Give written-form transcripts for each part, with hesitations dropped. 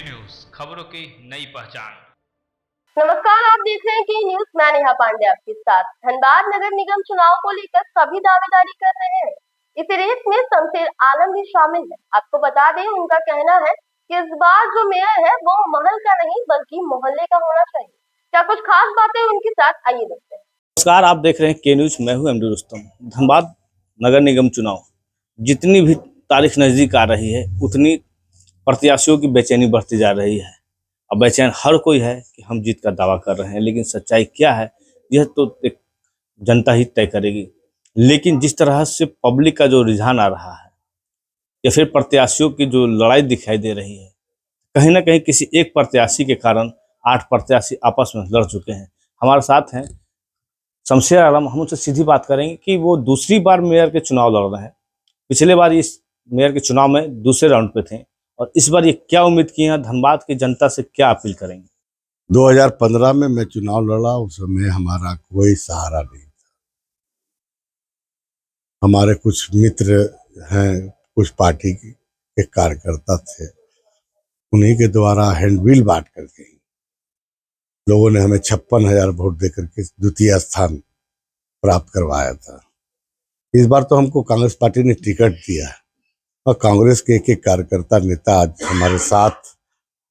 के न्यूज खबरों की नई पहचान। नमस्कार, आप देख रहे हैं के न्यूज। मैं नेहा पांडे आपके साथ। धनबाद नगर निगम चुनाव को लेकर सभी दावेदारी कर रहे हैं। इस रेस में शमशेर आलम भी शामिल है। आपको बता दें, उनका कहना है कि इस बार जो मेयर है वो महल का नहीं बल्कि मोहल्ले का होना चाहिए। क्या कुछ खास बातें उनके साथ, आइए देखते हैं। नमस्कार, आप देख रहे हैं के न्यूज। मैं हूं एमडी रुस्तम। धनबाद नगर निगम चुनाव जितनी भी तारीख नजदीक आ रही है उतनी प्रत्याशियों की बेचैनी बढ़ती जा रही है। अब बेचैन हर कोई है कि हम जीत का दावा कर रहे हैं, लेकिन सच्चाई क्या है यह तो एक जनता ही तय करेगी। लेकिन जिस तरह से पब्लिक का जो रुझान आ रहा है या फिर प्रत्याशियों की जो लड़ाई दिखाई दे रही है, कहीं ना कहीं किसी एक प्रत्याशी के कारण 8 प्रत्याशी आपस में लड़ चुके हैं। हमारे साथ हैं शमशेर आलम। हम उनसे सीधी बात करेंगे कि वो दूसरी बार मेयर के चुनाव लड़ रहे हैं। पिछले बार इस मेयर के चुनाव में दूसरे राउंड पे थे और इस बार ये क्या उम्मीद की है, धनबाद की जनता से क्या अपील करेंगे। 2015 में मैं चुनाव लड़ा, उस समय हमारा कोई सहारा नहीं था। हमारे कुछ मित्र हैं, कुछ पार्टी के कार्यकर्ता थे, उन्हीं के द्वारा हैंडबिल बांट करके लोगों ने हमें 56,000 वोट देकर के द्वितीय स्थान प्राप्त करवाया था। इस बार तो हमको कांग्रेस पार्टी ने टिकट दिया है और कांग्रेस के एक कार्यकर्ता नेता आज हमारे साथ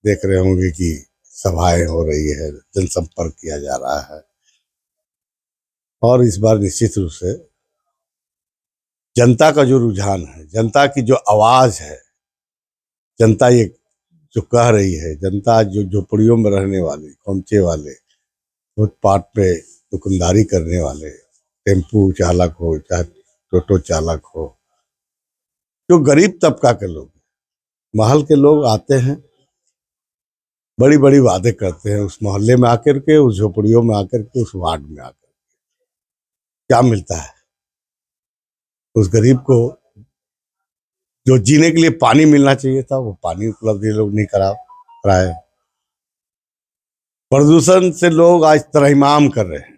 देख रहे होंगे कि सभाएं हो रही है, जनसंपर्क किया जा रहा है। और इस बार निश्चित रूप से जनता का जो रुझान है, जनता की जो आवाज है, जनता ये जो कह रही है, जनता जो झोपड़ियों में रहने वाले, खोमचे वाले, फुटपाथ पे दुकानदारी करने वाले, टेम्पू चालक हो चाहे टोटो चालक हो, जो गरीब तबका के लोग, महल के लोग आते हैं, बड़ी बड़ी वादे करते हैं, उस मोहल्ले में आकर के, उस झोपड़ियों में आकर के, उस वार्ड में आकर के क्या मिलता है उस गरीब को? जो जीने के लिए पानी मिलना चाहिए था वो पानी उपलब्ध ये लोग नहीं कराए। प्रदूषण से लोग आज त्रहिमाम कर रहे हैं।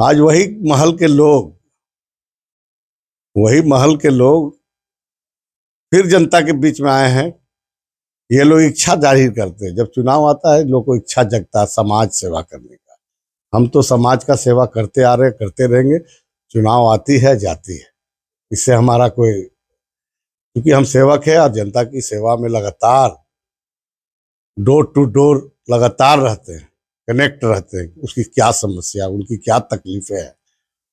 आज वही महल के लोग फिर जनता के बीच में आए हैं। ये लोग इच्छा जाहिर करते हैं, जब चुनाव आता है लोग को इच्छा जगता है समाज सेवा करने का। हम तो समाज का सेवा करते आ रहे, करते रहेंगे। चुनाव आती है जाती है, इससे हमारा कोई, क्योंकि हम सेवक है और जनता की सेवा में लगातार डोर टू डोर लगातार रहते हैं, कनेक्ट रहते हैं। उसकी क्या समस्या, उनकी क्या तकलीफें हैं,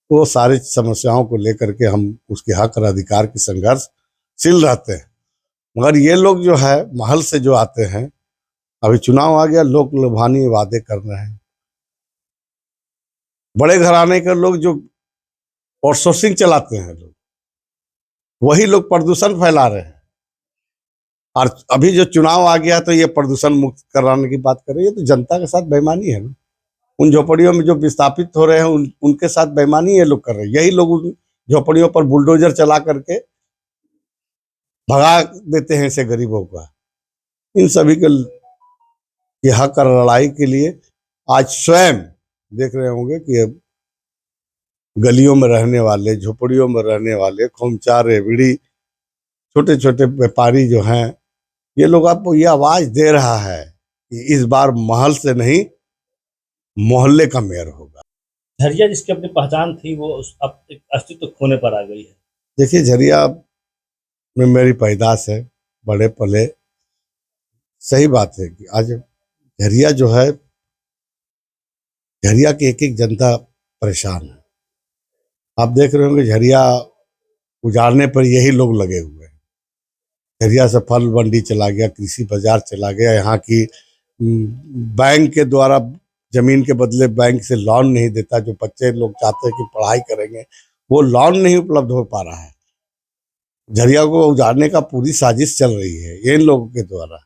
वो सारी समस्याओं को लेकर के हम उसके हक और अधिकार की संघर्षशील रहते हैं। मगर ये लोग जो है महल से जो आते हैं, अभी चुनाव आ गया, लोग लुभानी वादे कर रहे हैं। बड़े घराने के लोग जो आउटसोर्सिंग चलाते हैं लोग, वही लोग प्रदूषण फैला रहे हैं। और अभी जो चुनाव आ गया तो ये प्रदूषण मुक्त कराने की बात कर रही है, तो जनता के साथ बेईमानी है ना। उन झोपड़ियों में जो विस्थापित हो रहे हैं उनके साथ बेईमानी ये लोग कर रहे हैं। यही लोग उन झोपड़ियों पर बुलडोजर चला करके भगा देते हैं ऐसे गरीबों का। इन सभी के हक और लड़ाई के लिए आज स्वयं देख रहे होंगे कि अब गलियों में रहने वाले, झोपड़ियों में रहने वाले, खोमचार, रेवड़ी, छोटे छोटे व्यापारी जो हैं, ये लोग आपको ये आवाज दे रहा है कि इस बार महल से नहीं मोहल्ले का मेयर होगा। झरिया जिसकी अपनी पहचान थी वो अब एक अस्तित्व खोने पर आ गई है। देखिए, झरिया में मेरी पैदाश है, बड़े पले। सही बात है कि आज झरिया जो है, झरिया की एक एक जनता परेशान है। आप देख रहे होंगे झरिया उजाड़ने पर यही लोग लगे हुए हैं। झरिया से फल मंडी चला गया, कृषि बाजार चला गया, यहाँ की बैंक के द्वारा जमीन के बदले बैंक से लोन नहीं देता। जो बच्चे लोग चाहते हैं कि पढ़ाई करेंगे, वो लोन नहीं उपलब्ध हो पा रहा है। झरिया को उजाड़ने का पूरी साजिश चल रही है इन लोगों के द्वारा।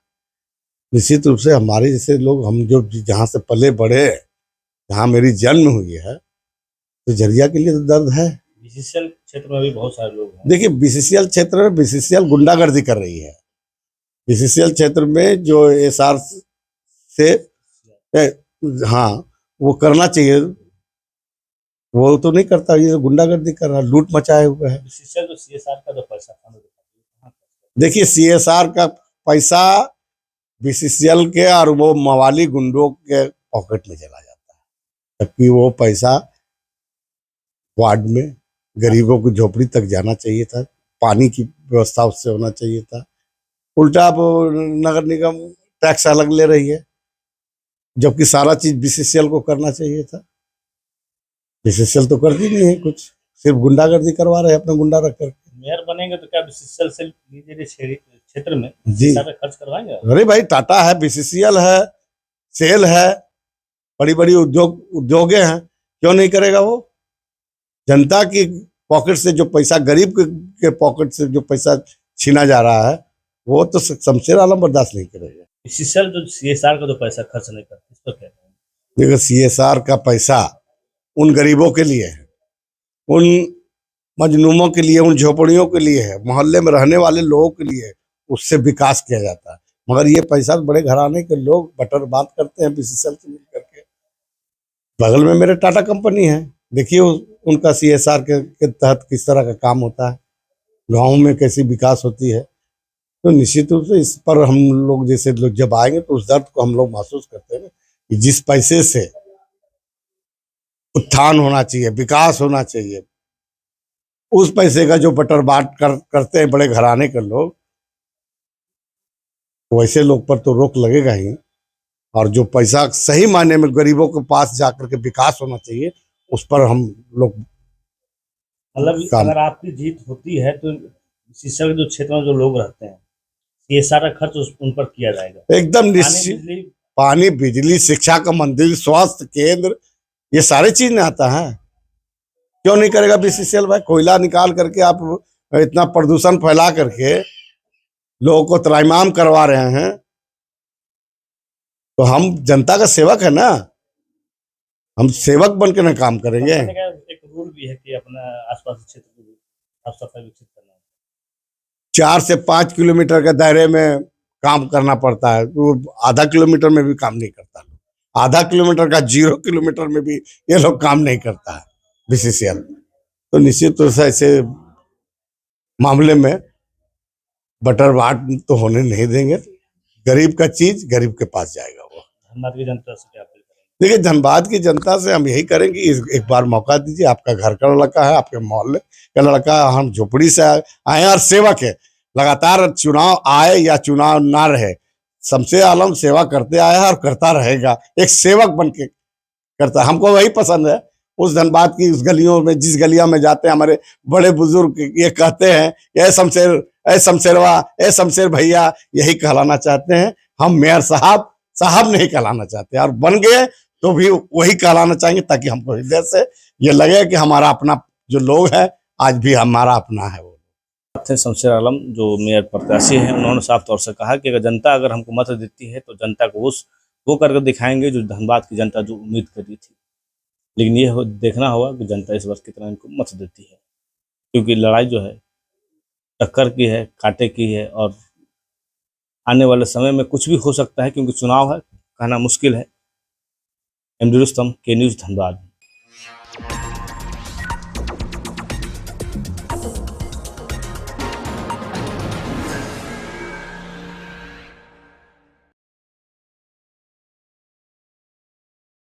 निश्चित रूप से हमारे जैसे लोग, हम जो जहाँ से पले बढ़े, जहाँ मेरी जन्म हुई है, तो झरिया के लिए तो दर्द है। बीसीसीएल क्षेत्र में भी बहुत सारे लोग हैं। देखिए, बीसीसीएल क्षेत्र में बीसीसीएल गुंडागर्दी कर रही है। बीसीसीएल क्षेत्र में जो एसआर से हाँ वो करना चाहिए, वो तो नहीं करता, ये गुंडागर्दी कर रहा, लूट मचाए हुए है। बीसीसीएल जो सीएसआर का जो पैसा था, देखिए, सीएसआर का पैसा बीसीसीएल के और वो मवाली गुंडों के पॉकेट में चला जाता है, जबकि वो पैसा वार्ड में गरीबों की झोपड़ी तक जाना चाहिए था, पानी की व्यवस्था उससे होना चाहिए था। उल्टा अब नगर निगम टैक्स अलग ले रही है, जबकि सारा चीज बीसीसीएल को करना चाहिए था। बीसीसीएल तो करती नहीं है कुछ, सिर्फ गुंडागर्दी करवा रहे हैं अपने गुंडा रख कर। मेयर बनेंगे तो क्या बीसीसीएल से लीजिए क्षेत्र में जी सारे खर्च करवाएंगे? अरे भाई, टाटा है, बीसीसीएल है, सेल है, बड़ी बड़ी उद्योगे हैं, क्यों नहीं करेगा वो? जनता की पॉकेट से जो पैसा, गरीब के पॉकेट से जो पैसा छीना जा रहा है, वो तो शमशेर आलम बर्दाश्त नहीं करेगा। बीसीसीएल जो सीएसआर का जो पैसा खर्च नहीं करती, इस पर क्या कहेंगे? देखो, सीएसआर का पैसा उन गरीबों के लिए है, उन मजलूमों के लिए, उन झोपड़ियों के लिए है, मोहल्ले में रहने वाले लोगों के लिए, उससे विकास किया जाता है। मगर ये पैसा बड़े घराने के लोग बटर बात करते हैं बीसीसीएल से मिल करके। बगल में मेरे टाटा कंपनी है, देखिए उनका सीएसआर के तहत किस तरह का काम होता है, गाँव में कैसी विकास होती है। तो निश्चित रूप से इस पर हम लोग जैसे लोग जब आएंगे तो उस दर्द को हम लोग महसूस करते हैं कि जिस पैसे से उत्थान होना चाहिए, विकास होना चाहिए, उस पैसे का जो बटर बाट करते हैं बड़े घराने के लोग, वैसे लोग पर तो रोक लगेगा ही। और जो पैसा सही मायने में गरीबों के पास जाकर के विकास होना चाहिए, उस पर हम लोग मतलब अगर आपकी जीत होती है तो बीसीसीएल के जो क्षेत्र में जो लोग रहते हैं, सीएसआर का खर्च उन पर किया जाएगा एकदम निश्चित। पानी, बिजली, शिक्षा का मंदिर, स्वास्थ्य केंद्र, ये सारे चीज में आता है, क्यों नहीं करेगा बीसीसीएल भाई? कोयला निकाल करके आप इतना प्रदूषण फैला करके लोगों को त्राहिमाम करवा रहे हैं, तो हम जनता का सेवक है ना, हम सेवक बन के ना काम करेंगे। एक रूल भी है कि अपना आसपास क्षेत्र को साफ सफाई विकसित करना है। 4 से 5 किलोमीटर के दायरे में काम करना पड़ता है, तो आधा किलोमीटर में भी काम नहीं करता। आधा किलोमीटर का 0 किलोमीटर में भी ये लोग काम नहीं करता है बीसीसीएल। तो निश्चित रूप से ऐसे मामले में बटर बाट तो होने नहीं देंगे। गरीब का चीज गरीब के पास जाएगा। वो धनबाद की जनता से क्या अपील करेंगे? देखिए, धनबाद की जनता से हम यही करेंगे, एक बार मौका दीजिए। आपका घर का लड़का है, आपके मोहल्ले का लड़का, हम झोपड़ी से आए और सेवक है। लगातार चुनाव आए या चुनाव ना रहे, शमशेर आलम सेवा करते आया है और करता रहेगा। एक सेवक बन के करता है, हमको वही पसंद है। उस धनबाद की उस गलियों में, जिस गलियों में जाते हैं, हमारे बड़े बुजुर्ग ये कहते हैं, ए शमशेर, ए शमशेरवा, ए शमशेर भैया, यही कहलाना चाहते हैं। हम मेयर साहब साहब नहीं कहलाना चाहते, और बन गए तो भी वही कहलाना चाहेंगे, ताकि हमको हृदय से ये लगे कि हमारा अपना जो लोग है, आज भी हमारा अपना है। वो थे शमशेर आलम जो मेयर प्रत्याशी हैं, उन्होंने साफ तौर से कहा कि अगर जनता अगर हमको मत देती है तो जनता को वो करके दिखाएंगे जो धनबाद की जनता जो उम्मीद कर रही थी। लेकिन ये देखना होगा कि जनता इस वर्ष कितना इनको मत देती है, क्योंकि लड़ाई जो है टक्कर की है, कांटे की है, और आने वाले समय में कुछ भी हो सकता है, क्योंकि चुनाव है, कहना मुश्किल है। एमडी रुस्तम, के न्यूज़, धनबाद।